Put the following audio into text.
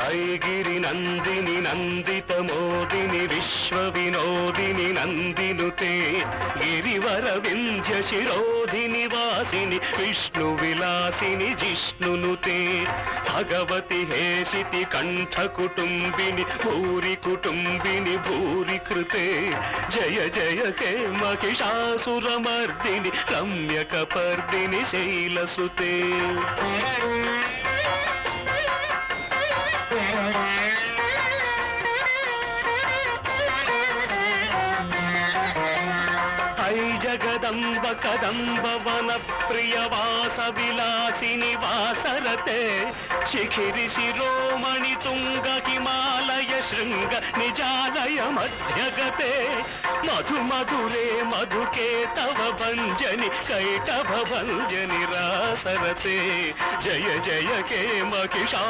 ऐगिरि नन्दिनि नन्दित मोदिनि विश्व विनोदिनि नन्दिनुते गिरिवर विन्ध्य शिरोधिनि वासिनि विष्णु विलासिनि जिष्णुनुते भगवति हेशिति कंठ कुटुंबिनि भूरि कुटुंबिनि भूरि कृते जय जय हे महिषासुरमर्दिनि रम्यकपर्दिनि शैलसुते जगदम्ब कदम्ब वन प्रिय वास विलासिनि वासरते शिखिरि शिरोमणि तुंग हिमालय शृंग निजालय मध्यगते मधु मधुरे मधुके तव भंजनि कैटभ भंजनि रासरते जय जय के महिषा